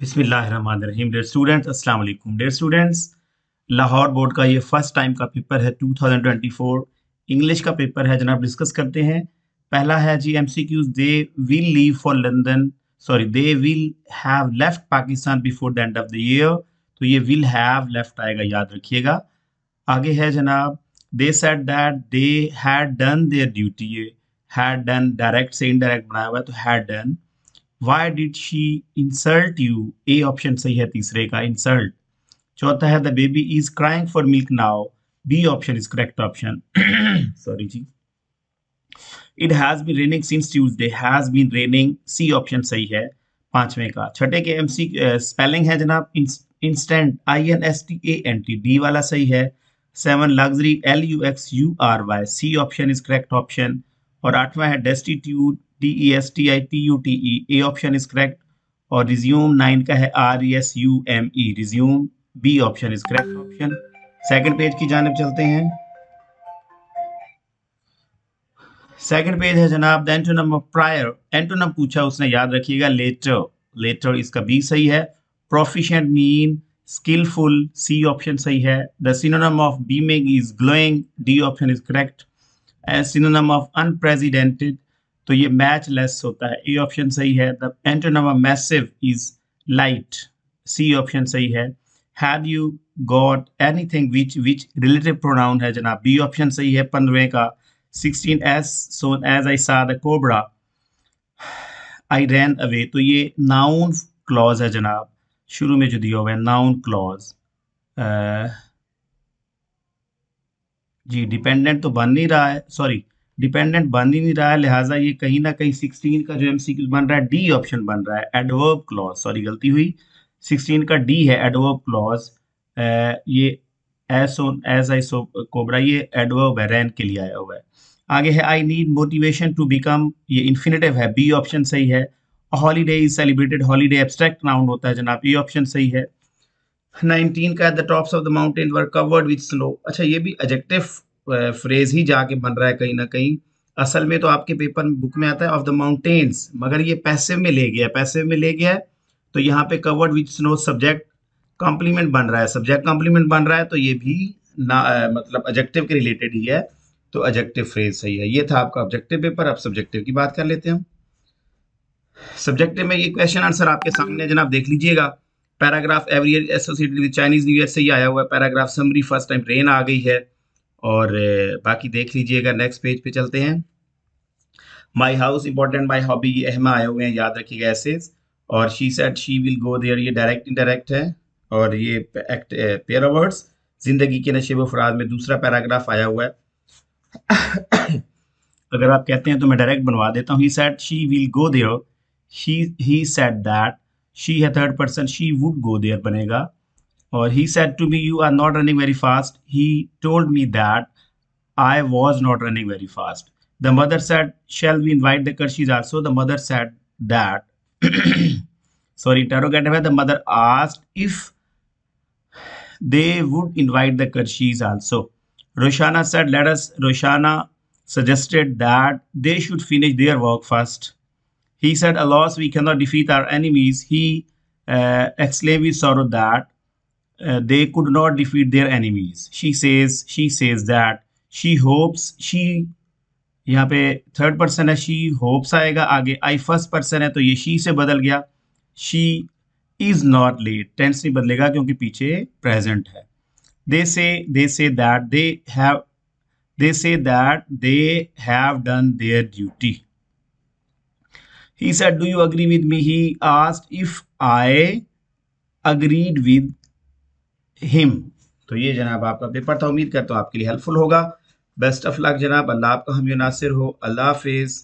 बिस्मिल्लाहिर्रहमानिर्रहीम। Dear students, अस्सलाम वालेकुम। डियर स्टूडेंट्स, लाहौर बोर्ड का ये फर्स्ट टाइम का पेपर है 2024 इंग्लिश का पेपर है जनाब। डिस्कस करते हैं। पहला है जी MCQs. They will leave for London, sorry they will have left Pakistan before the end of the year. तो ये विल हैव लेफ्ट आएगा, याद रखिएगा। आगे है जनाब, they said that they had done their duty. ये हैड डन डायरेक्ट से इनडायरेक्ट बनाया हुआ है, तो had done. Why did she insult you? A option सही है तीसरे का, इंसल्ट। चौथा है the baby is crying for milk now. B option is correct option. Sorry जी। It has been raining since Tuesday. Has been raining, C option सही है पांचवें का। छठे के एमसी स्पेलिंग है जनाब इंस्टेंट, INSTANT। डी वाला सही है। 7 luxury, LUXURY। C option is correct option. और आठवां है destitute, DESTITUTE। A option is correct. और रिज्यूम 9 का है RESUME, resume. B option is correct option. Second page की जानिब चलते हैं। सेकंड पेज है जनाब the antonym of prior. Antonym पूछा उसने, याद रखिएगा लेटर। लेटर इसका बी सही है। Proficient mean skillful, C option सही है। The synonym of beaming is glowing, D option is correct. Synonym of unprecedented, तो ये मैच लेस होता है, ए ऑप्शन सही है। The antonym of massive is light, C option सही है। Have you got anything which relative pronoun है जनाब, बी ऑप्शन सही है 15वें का। 16 as soon as I saw the cobra I ran away, तो ये नाउन क्लॉज है जनाब, शुरू में जो दिया हुआ है नाउन क्लॉज। जी डिपेंडेंट तो बन नहीं रहा है, सॉरी डिपेंडेंट बन ही नहीं रहा है, लिहाजा ये कहीं ना कहीं 16 का जो एमसीक्यू बन रहा है डी ऑप्शन बन रहा है, एडवर्ब क्लॉज। सॉरी गलती हुई, 16 का डी है एडवर्ब क्लॉज। ये एज आई सो कोबरा, ये एडवर्ब है, रैन के लिए आया हुआ है। आगे है I need motivation to become, ये इन्फिनेटिव है, बी ऑप्शन सही है। Holiday is celebrated, holiday abstract noun होता है जनाब, ये ऑप्शन सही है। 19 का the tops of the mountain were covered with snow. अच्छा ये भी एडजेक्टिव फ्रेज ही जाके बन रहा है कहीं ना कहीं। असल में तो आपके पेपर में बुक में आता है ऑफ द माउंटेन्स, मगर ये पैसिव में ले गया, पैसिव में ले गया है। तो यहाँ पे covered with snow subject complement बन रहा है, सब्जेक्ट कॉम्प्लीमेंट बन रहा है, तो ये भी ना मतलब एडजेक्टिव के रिलेटेड ही है, तो एडजेक्टिव फ्रेज सही है। ये था आपका ऑब्जेक्टिव पेपर। अब सब्जेक्टिव की बात कर लेते हैं। सब्जेक्टिव में ये क्वेश्चन आंसर आपके सामने जनाब, देख लीजिएगा। Paragraph every year associated with Chinese new year से ही आया हुआ है। Paragraph summary, first time rain आ गई है। और बाकी देख लीजिएगा। नेक्स्ट पेज पे चलते हैं। My house important, my hobby, ये अहमा आए हुए हैं, याद रखिएगा ऐसे। और she said she will go there, ये डायरेक्ट इनडायरेक्ट है। और ये एक्ट पेयर ऑफ वर्ड्स। जिंदगी के नशे व फराज में दूसरा पैराग्राफ आया हुआ है। अगर आप कहते हैं तो मैं डायरेक्ट बनवा देता हूँ। He said she will go there, he said that, she है third person, she would go there बनेगा। और he said to me you are not running very fast, he told me that I was not running very fast. The mother said shall we invite the कर्शीज also, the mother said that sorry interrogative है, the mother asked if they would invite the Karshis also. Roshana said, let us, Roshana suggested that they should finish their work first. He said, alas, we cannot defeat our enemies. He exclaimed with sorrow that they could not defeat their enemies. She says that she hopes, she, यहाँ पे third person है, she hopes आएगा। आगे आई first person है, तो ये she से बदल गया, she is not late. Tense नहीं बदलेगा क्योंकि पीछे प्रेजेंट है। They say that they have done their duty. He said do you agree with me, he asked if I agreed with him. तो ये जनाब आपका पेपर था, उम्मीद करता हूँ आपके लिए हेल्पफुल होगा। बेस्ट ऑफ लक जनाब, अल्लाह आपका हम नासिर हो। अल्लाह हाफिज।